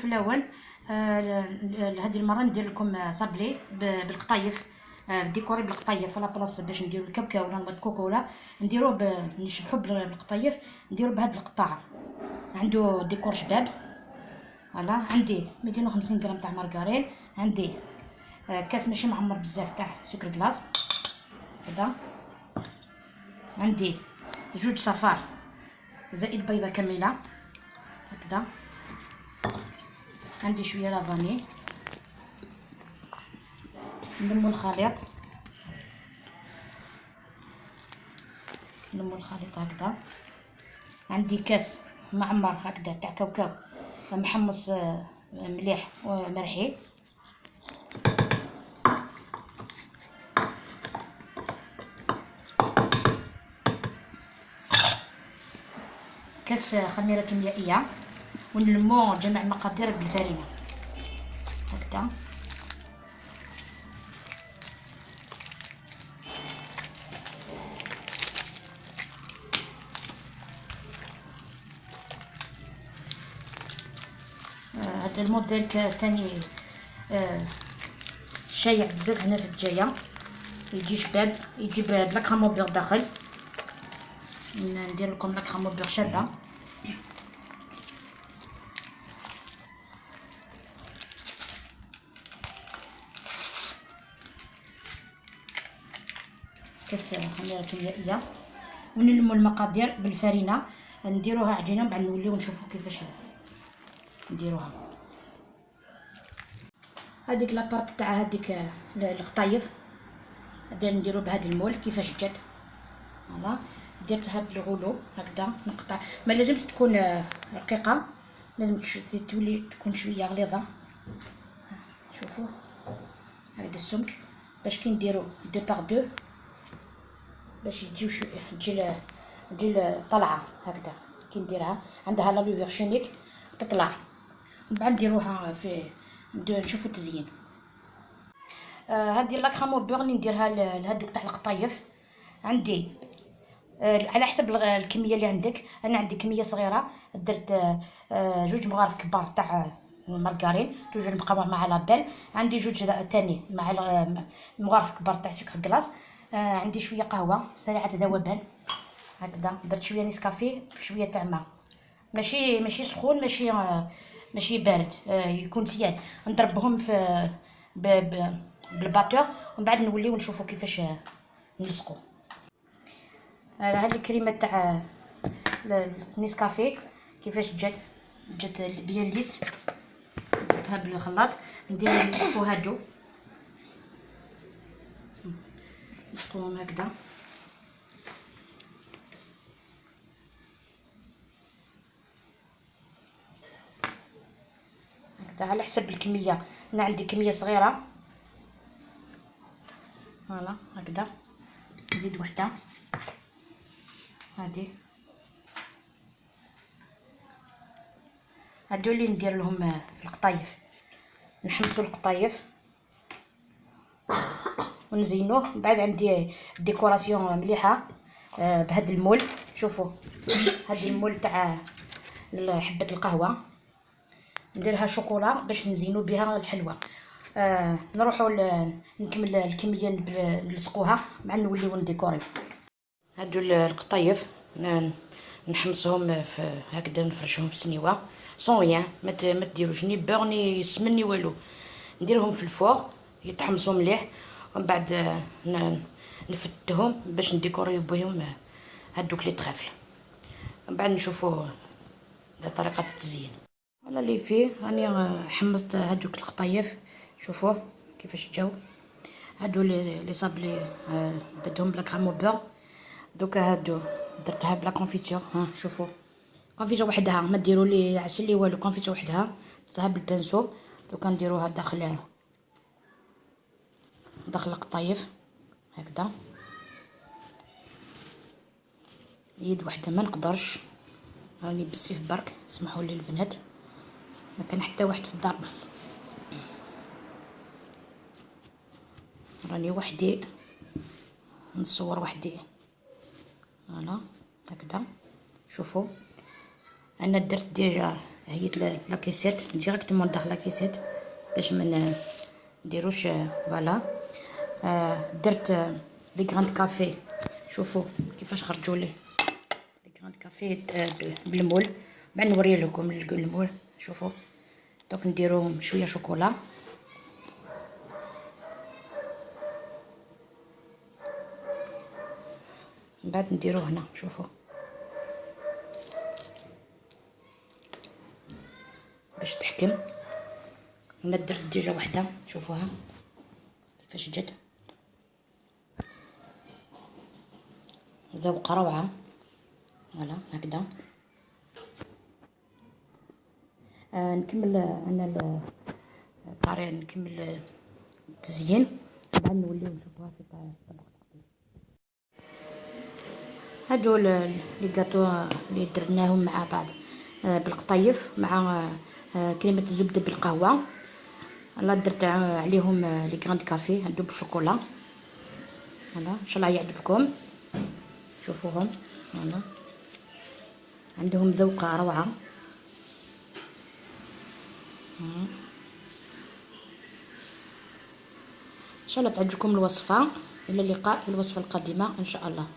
في الاول هذه المره ندير لكم صابلي بالقطايف، ديكوري بالقطايف على بلاصه باش نديرو الكبكه ولا نبات كوكولا نديروه نشبحو بالقطايف، نديرو بهاد القطاعه. عنده ديكور شباب. فوالا عندي 250 غرام تاع مارغرين، عندي كاس ماشي معمر بزاف تاع سكر كلاص هكذا، عندي 2 صفار زائد بيضه كامله هكذا، عندي شويه لافاني. نلمو الخليط هكذا. عندي كاس معمر هكذا تاع كاوكاو محمص مليح ومرحي. كاس خميره كيميائيه. ونلمو جميع المقادير بالفرينه هكذا. هذا الموديل تاني شايع بزاف هنا في الجايه، يجي شباب، يجيب لاكراموبيغ داخل. ندير لكم لاكراموبيغ شابه. كاس خميره كيميائيه. ونلمو المقادير بالفرينه، نديروها عجينه وبعد نوليو نشوفوا كيفاش نديروها. هذيك لابارت تاع هذيك القطايف هذا نديرو بهذا المول كيفاش جات. فوالا درت هاد الغلو هكذا نقطع، ما لازمش تكون رقيقه، لازم تولي تكون شويه غليظه. شوفوا هكذا السمك باش كي نديرو 2 باغ 2 باش يجيو تجي طالعه هكذا. كي نديرها عندها لا لوفير شيميك تطلع، من بعد نديروها في نشوفوا التزيين. هذه لاكراموبيغ اللي نديرها لهادوك تاع القطايف. عندي على حسب الكميه اللي عندك. انا عندي كميه صغيره، درت 2 مغارف كبار تاع المارغرين توجور مقامر مع لابيل. عندي 2 تاني مع مغارف كبار تاع سكر كلاص. عندي شويه قهوه سريعه ذوبان هكذا. درت شويه نسكافيه بشويه تاع ماء، ماشي سخون ماشي بارد، يكون سياد. نضربهم في بالباتور ومن بعد نوليو نشوفوا كيفاش نلصقوا. هاد الكريمه تاع النسكافيه كيفاش جات بيان ليس. درتها بالخلاط. ندير نلصقوا هادو، نلصقوهم هكذا. على حسب الكميه، انا عندي كميه صغيره. فوالا هكذا. نزيد وحده هادي. هادو اللي ندير لهم في القطايف، نحمصوا القطايف ونزينوه. من بعد عندي ديكوراسيون مليحه بهاد المول. شوفوا هاد المول تاع حبه القهوه نديرها شوكولا باش نزينو بها الحلوه. نروحوا نكمل الكميه نلصقوها مع نوليو نديكوري. هادو القطايف نحمصهم في هكذا، نفرشهم في سنيوه صون ريان، ما ديروش ني بور ني سمن ني والو. نديرهم في الفور يتحمصوا مليح ومن بعد نفتهم باش نديكوري بهم هادوك لي طرافل. من بعد نشوفوا طريقه التزيين. هذا اللي فيه راني حمصت هادوك القطايف. شوفوا كيفاش جاو هادو لي صابلي درتهم بلا كراموبيغ. دوكا هادو درتها بلا كونفيتور. ها شوفوا كونفيتور وحدها، ما ديروا لي عسل لي والو، كونفيتور وحدها درتها بالبانسو. دوكا نديروها داخل القطايف هكذا. يد وحده ما نقدرش، راني بالسيف برك، اسمحوا لي البنات، ما كان حتى واحد في الدار، راني وحدي نصور وحدي. فوالا هكذا. شوفوا انا درت ديجا هيت لاكيسيت ديريكتومون داخل لاكيسيت باش ما نديروش فوالا. درت لي غراند كافي، شوفوا كيفاش خرجوا لي لي غراند كافي بالمول. بعد نوري لكم المول. شوفوا دوك نديروهم شويه شوكولا، من بعد نديروه هنا. شوفوا باش تحكم. انا درت ديجا وحده، شوفوها كيفاش جات، ذوق روعه. فوالا هكذا. نكمل انا الطريقه، نكمل التزيين بعد نوليو نشوفوها في طبق. هادو لي غاتو اللي درناهم مع بعض بالقطيف مع كريمه الزبده بالقهوه. انا درت عليهم لي غراند كافي هادو بالشوكولا. فوالا ان شاء الله يعجبكم. شوفوهم فوالا عندهم ذوق روعه. ان شاء الله تعجبكم الوصفه. الى اللقاء في الوصفه القادمه ان شاء الله.